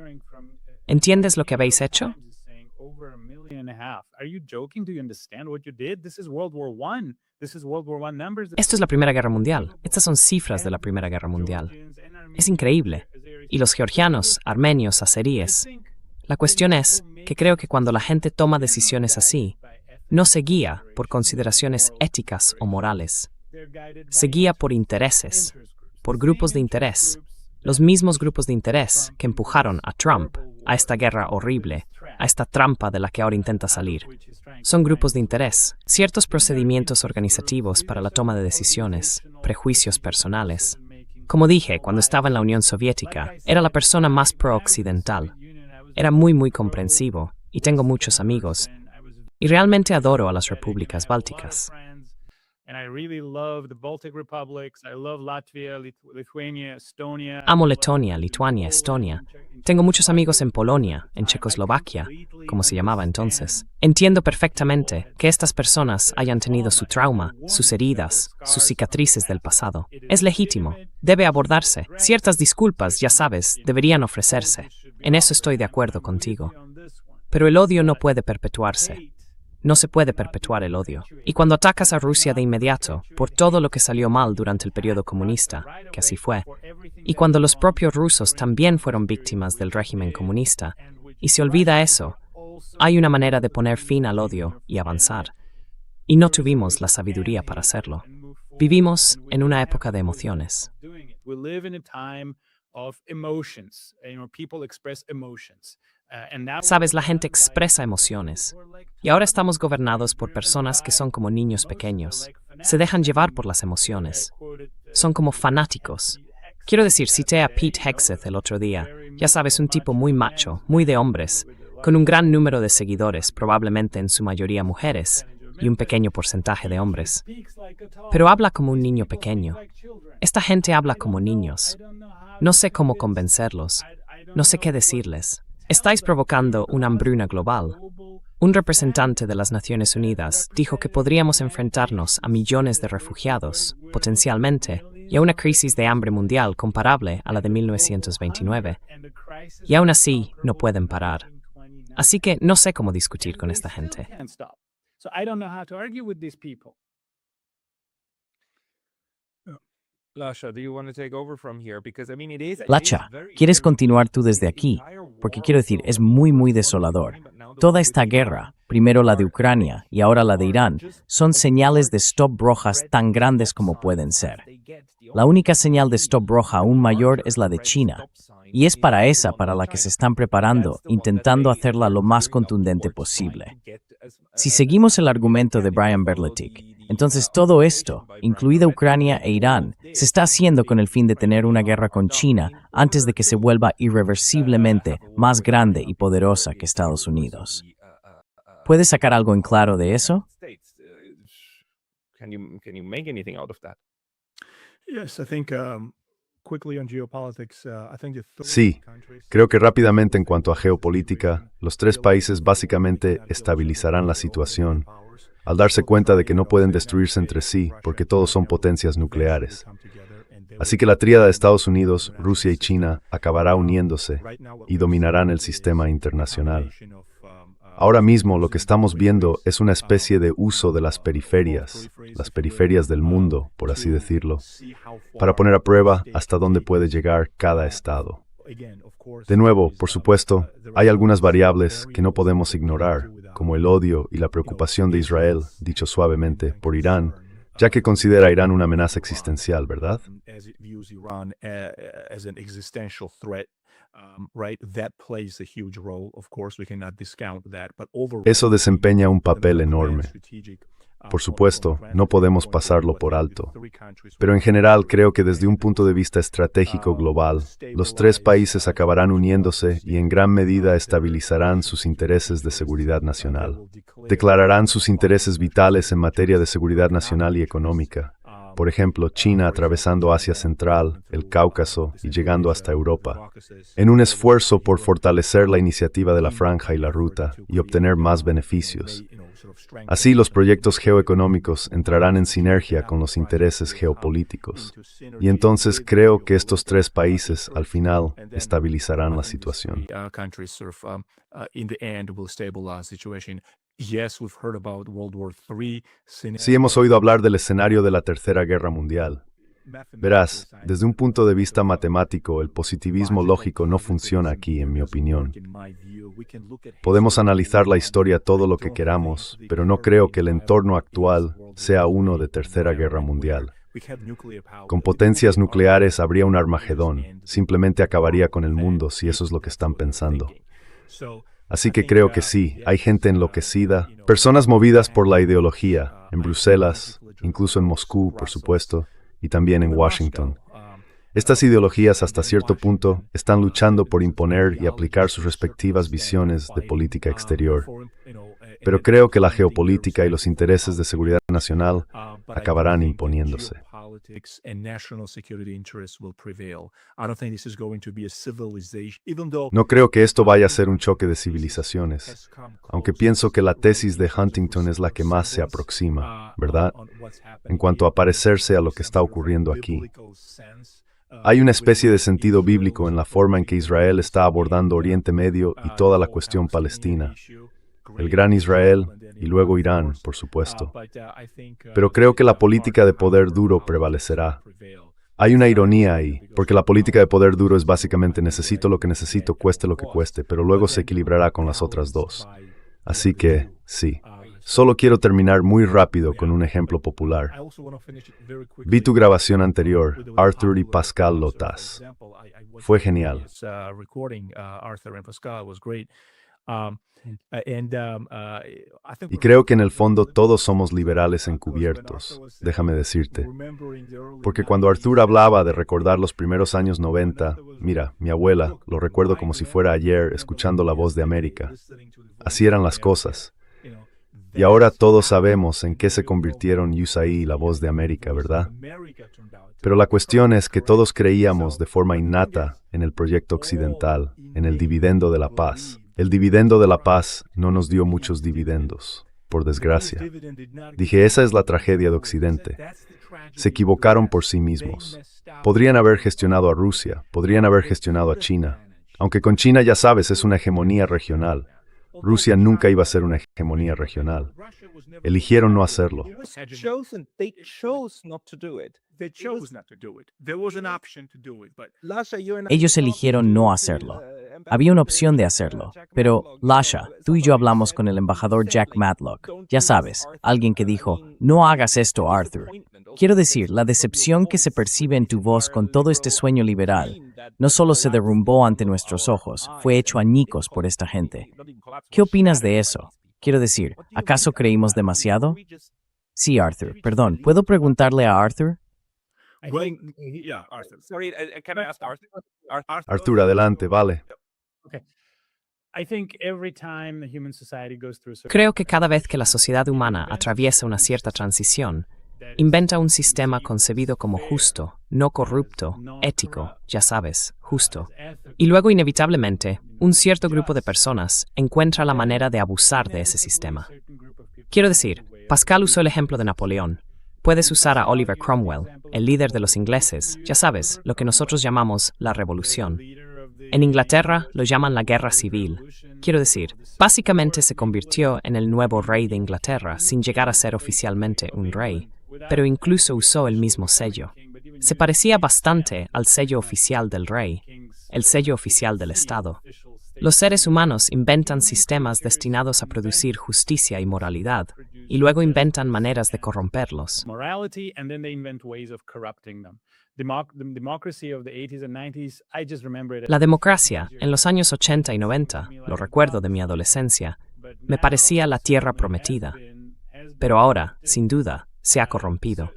¿Entiendes lo que habéis hecho? Esto es la Primera Guerra Mundial. Estas son cifras de la Primera Guerra Mundial. Es increíble. Y los georgianos, armenios, azeríes. La cuestión es que creo que cuando la gente toma decisiones así, no se guía por consideraciones éticas o morales. Se guía por intereses, por grupos de interés. Los mismos grupos de interés que empujaron a Trump a esta guerra horrible, a esta trampa de la que ahora intenta salir. Son grupos de interés, ciertos procedimientos organizativos para la toma de decisiones, prejuicios personales. Como dije, cuando estaba en la Unión Soviética, era la persona más pro-occidental. Era muy comprensivo, y tengo muchos amigos, y realmente adoro a las repúblicas bálticas. Amo Letonia, Lituania, Estonia. Tengo muchos amigos en Polonia, en Checoslovaquia, como se llamaba entonces. Entiendo perfectamente que estas personas hayan tenido su trauma, sus heridas, sus cicatrices del pasado. Es legítimo, debe abordarse. Ciertas disculpas, ya sabes, deberían ofrecerse. En eso estoy de acuerdo contigo. Pero el odio no puede perpetuarse. No se puede perpetuar el odio. Y cuando atacas a Rusia de inmediato, por todo lo que salió mal durante el periodo comunista, que así fue, y cuando los propios rusos también fueron víctimas del régimen comunista, y se olvida eso, hay una manera de poner fin al odio y avanzar. Y no tuvimos la sabiduría para hacerlo. Vivimos en una época de emociones. Sabes, la gente expresa emociones. Y ahora estamos gobernados por personas que son como niños pequeños. Se dejan llevar por las emociones. Son como fanáticos. Quiero decir, cité a Pete Hegseth el otro día. Ya sabes, un tipo muy macho, muy de hombres, con un gran número de seguidores, probablemente en su mayoría mujeres, y un pequeño porcentaje de hombres. Pero habla como un niño pequeño. Esta gente habla como niños. No sé cómo convencerlos. No sé qué decirles. Estáis provocando una hambruna global. Un representante de las Naciones Unidas dijo que podríamos enfrentarnos a millones de refugiados, potencialmente, y a una crisis de hambre mundial comparable a la de 1929. Y aún así, no pueden parar. Así que no sé cómo discutir con esta gente. Lasha, ¿quieres continuar tú desde aquí? Porque quiero decir, es muy desolador. Toda esta guerra, primero la de Ucrania y ahora la de Irán, son señales de stop rojas tan grandes como pueden ser. La única señal de stop roja aún mayor es la de China, y es para la que se están preparando, intentando hacerla lo más contundente posible. Si seguimos el argumento de Brian Berletic, entonces todo esto, incluida Ucrania e Irán, se está haciendo con el fin de tener una guerra con China antes de que se vuelva irreversiblemente más grande y poderosa que Estados Unidos. ¿Puedes sacar algo en claro de eso? Sí, creo que rápidamente en cuanto a geopolítica, los tres países básicamente estabilizarán la situación, al darse cuenta de que no pueden destruirse entre sí porque todos son potencias nucleares. Así que la tríada de Estados Unidos, Rusia y China acabará uniéndose y dominarán el sistema internacional. Ahora mismo lo que estamos viendo es una especie de uso de las periferias del mundo, por así decirlo, para poner a prueba hasta dónde puede llegar cada estado. De nuevo, por supuesto, hay algunas variables que no podemos ignorar, como el odio y la preocupación de Israel, dicho suavemente, por Irán, ya que considera a Irán una amenaza existencial, ¿verdad? Eso desempeña un papel enorme. Por supuesto, no podemos pasarlo por alto. Pero en general creo que desde un punto de vista estratégico global, los tres países acabarán uniéndose y en gran medida estabilizarán sus intereses de seguridad nacional. Declararán sus intereses vitales en materia de seguridad nacional y económica, Por ejemplo, China atravesando Asia Central, el Cáucaso y llegando hasta Europa, en un esfuerzo por fortalecer la iniciativa de la franja y la ruta y obtener más beneficios. Así, los proyectos geoeconómicos entrarán en sinergia con los intereses geopolíticos. Y entonces creo que estos tres países, al final, estabilizarán la situación. Sí hemos oído hablar del escenario de la Tercera Guerra Mundial. Verás, desde un punto de vista matemático, el positivismo lógico no funciona aquí, en mi opinión. Podemos analizar la historia todo lo que queramos, pero no creo que el entorno actual sea uno de Tercera Guerra Mundial. Con potencias nucleares habría un Armagedón, simplemente acabaría con el mundo si eso es lo que están pensando. Así que creo que sí, hay gente enloquecida, personas movidas por la ideología, en Bruselas, incluso en Moscú, por supuesto, y también en Washington. Estas ideologías, hasta cierto punto, están luchando por imponer y aplicar sus respectivas visiones de política exterior. Pero creo que la geopolítica y los intereses de seguridad nacional acabarán imponiéndose. No creo que esto vaya a ser un choque de civilizaciones, aunque pienso que la tesis de Huntington es la que más se aproxima, ¿verdad? En cuanto a parecerse a lo que está ocurriendo aquí. Hay una especie de sentido bíblico en la forma en que Israel está abordando Oriente Medio y toda la cuestión palestina. El gran Israel y luego Irán, por supuesto. Pero creo que la política de poder duro prevalecerá. Hay una ironía ahí, porque la política de poder duro es básicamente necesito lo que necesito, cueste lo que cueste, pero luego se equilibrará con las otras dos. Así que, sí. Solo quiero terminar muy rápido con un ejemplo popular. Vi tu grabación anterior, Arthur y Pascal Lotas. Fue genial. Y creo que en el fondo todos somos liberales encubiertos, déjame decirte. Porque cuando Arthur hablaba de recordar los primeros años 90, mira, mi abuela, lo recuerdo como si fuera ayer, escuchando La Voz de América. Así eran las cosas. Y ahora todos sabemos en qué se convirtieron USAID y La Voz de América, ¿verdad? Pero la cuestión es que todos creíamos de forma innata en el proyecto occidental, en el dividendo de la paz. El dividendo de la paz no nos dio muchos dividendos, por desgracia. Dije, esa es la tragedia de Occidente. Se equivocaron por sí mismos. Podrían haber gestionado a Rusia, podrían haber gestionado a China. Aunque con China, ya sabes, es una hegemonía regional. Rusia nunca iba a ser una hegemonía regional. Eligieron no hacerlo. Ellos eligieron no hacerlo. Había una opción de hacerlo. Pero, Lasha, tú y yo hablamos con el embajador Jack Matlock. Ya sabes, alguien que dijo, no hagas esto, Arthur. Quiero decir, la decepción que se percibe en tu voz con todo este sueño liberal no solo se derrumbó ante nuestros ojos, fue hecho añicos por esta gente. ¿Qué opinas de eso? Quiero decir, ¿acaso creímos demasiado? Sí, Arthur. Perdón, ¿puedo preguntarle a Arthur? Arthur, adelante, vale. Creo que cada vez que la sociedad humana atraviesa una cierta transición, inventa un sistema concebido como justo, no corrupto, ético, ya sabes, justo. Y luego, inevitablemente, un cierto grupo de personas encuentra la manera de abusar de ese sistema. Quiero decir, Pascal usó el ejemplo de Napoleón. Puedes usar a Oliver Cromwell, el líder de los ingleses, ya sabes, lo que nosotros llamamos la revolución. En Inglaterra lo llaman la guerra civil. Quiero decir, básicamente se convirtió en el nuevo rey de Inglaterra sin llegar a ser oficialmente un rey, pero incluso usó el mismo sello. Se parecía bastante al sello oficial del rey, el sello oficial del Estado. Los seres humanos inventan sistemas destinados a producir justicia y moralidad, y luego inventan maneras de corromperlos. La democracia, en los años 80 y 90, lo recuerdo de mi adolescencia, me parecía la tierra prometida. Pero ahora, sin duda, se ha corrompido.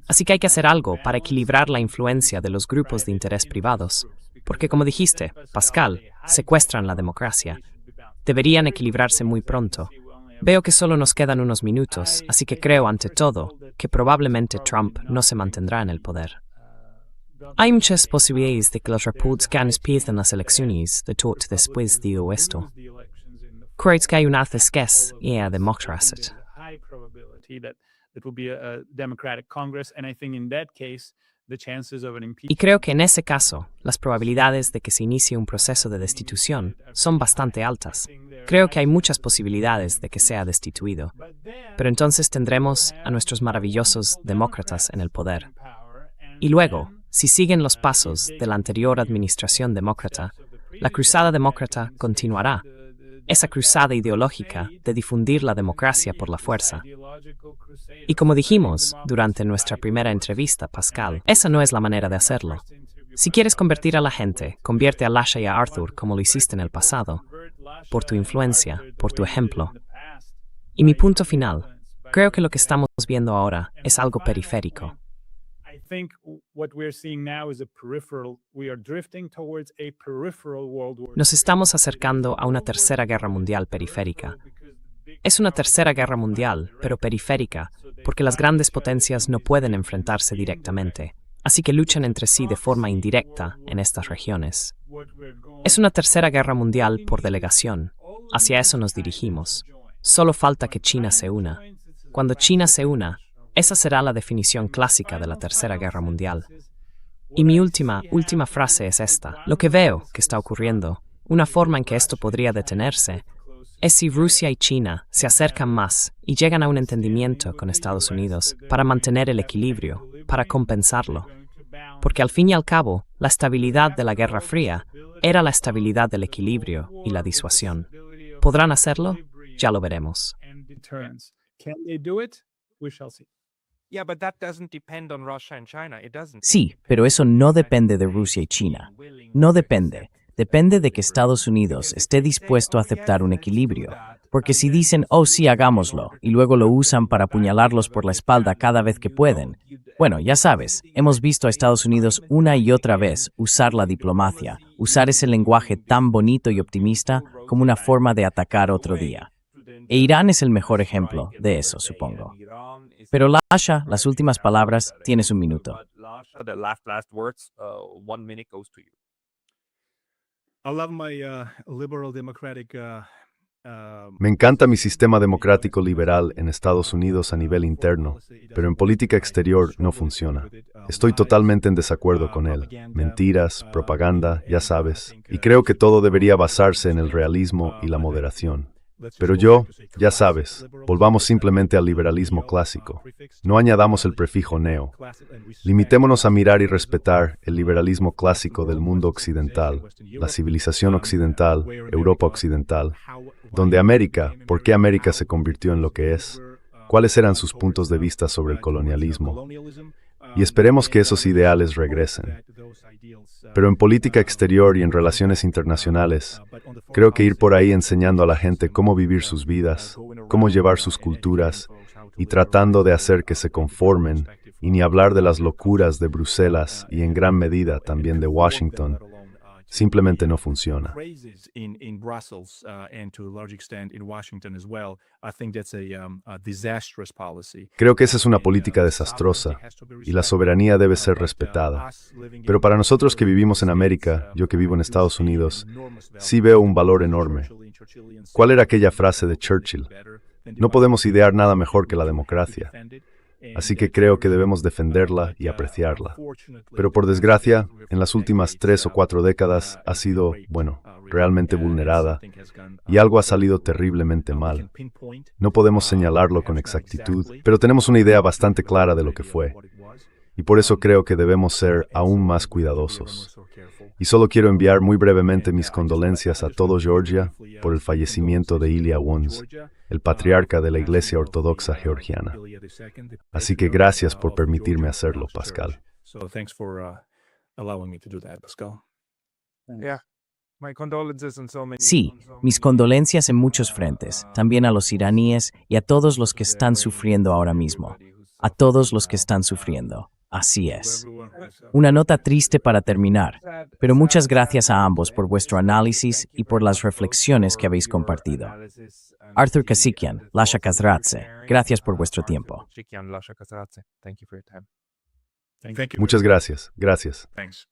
Así que hay que hacer algo para equilibrar la influencia de los grupos de interés privados, porque como dijiste, Pascal, secuestran la democracia. Deberían equilibrarse muy pronto. Veo que solo nos quedan unos minutos, así que creo, ante todo, que probablemente Trump no se mantendrá en el poder. Hay muchas posibilidades de que los republicanos pierdan las elecciones de todo después de esto. Creo que hay una escasez y a democracia. Y creo que en ese caso, las probabilidades de que se inicie un proceso de destitución son bastante altas. Creo que hay muchas posibilidades de que sea destituido. Pero entonces tendremos a nuestros maravillosos demócratas en el poder. Y luego, si siguen los pasos de la anterior administración demócrata, la cruzada demócrata continuará. Esa cruzada ideológica de difundir la democracia por la fuerza. Y como dijimos durante nuestra primera entrevista, Pascal, esa no es la manera de hacerlo. Si quieres convertir a la gente, convierte a Lasha y a Arthur como lo hiciste en el pasado, por tu influencia, por tu ejemplo. Y mi punto final, creo que lo que estamos viendo ahora es algo periférico. Nos estamos acercando a una tercera guerra mundial periférica. Es una tercera guerra mundial, pero periférica, porque las grandes potencias no pueden enfrentarse directamente, así que luchan entre sí de forma indirecta en estas regiones. Es una tercera guerra mundial por delegación. Hacia eso nos dirigimos. Solo falta que China se una. Cuando China se una, esa será la definición clásica de la Tercera Guerra Mundial. Y mi última frase es esta. Lo que veo que está ocurriendo, una forma en que esto podría detenerse, es si Rusia y China se acercan más y llegan a un entendimiento con Estados Unidos para mantener el equilibrio, para compensarlo. Porque al fin y al cabo, la estabilidad de la Guerra Fría era la estabilidad del equilibrio y la disuasión. ¿Podrán hacerlo? Ya lo veremos. Sí, pero eso no depende de Rusia y China. No depende. Depende de que Estados Unidos esté dispuesto a aceptar un equilibrio. Porque si dicen, oh sí, hagámoslo, y luego lo usan para apuñalarlos por la espalda cada vez que pueden, bueno, ya sabes, hemos visto a Estados Unidos una y otra vez usar la diplomacia, usar ese lenguaje tan bonito y optimista como una forma de atacar otro día. E Irán es el mejor ejemplo de eso, supongo. Pero Lasha, las últimas palabras, tienes un minuto. Me encanta mi sistema democrático liberal en Estados Unidos a nivel interno, pero en política exterior no funciona. Estoy totalmente en desacuerdo con él. Mentiras, propaganda, ya sabes. Y creo que todo debería basarse en el realismo y la moderación. Pero ya sabes, volvamos simplemente al liberalismo clásico. No añadamos el prefijo neo. Limitémonos a mirar y respetar el liberalismo clásico del mundo occidental, la civilización occidental, Europa occidental, donde América, ¿por qué América se convirtió en lo que es? ¿Cuáles eran sus puntos de vista sobre el colonialismo? Y esperemos que esos ideales regresen. Pero en política exterior y en relaciones internacionales, creo que ir por ahí enseñando a la gente cómo vivir sus vidas, cómo llevar sus culturas, y tratando de hacer que se conformen, y ni hablar de las locuras de Bruselas y en gran medida también de Washington, simplemente no funciona. Creo que esa es una política desastrosa y la soberanía debe ser respetada. Pero para nosotros que vivimos en América, yo que vivo en Estados Unidos, sí veo un valor enorme. ¿Cuál era aquella frase de Churchill? No podemos idear nada mejor que la democracia. Así que creo que debemos defenderla y apreciarla. Pero por desgracia, en las últimas 3 o 4 décadas ha sido, realmente vulnerada y algo ha salido terriblemente mal. No podemos señalarlo con exactitud, pero tenemos una idea bastante clara de lo que fue. Y por eso creo que debemos ser aún más cuidadosos. Y solo quiero enviar muy brevemente mis condolencias a todo Georgia por el fallecimiento de Ilya Wons, el patriarca de la Iglesia Ortodoxa Georgiana. Así que gracias por permitirme hacerlo, Pascal. Sí, mis condolencias en muchos frentes, también a los iraníes y a todos los que están sufriendo ahora mismo. A todos los que están sufriendo. Así es. Una nota triste para terminar, pero muchas gracias a ambos por vuestro análisis y por las reflexiones que habéis compartido. Arthur Kasikian, Lasha Kazratze, gracias por vuestro tiempo. Thank you. Muchas gracias. Gracias. Thanks.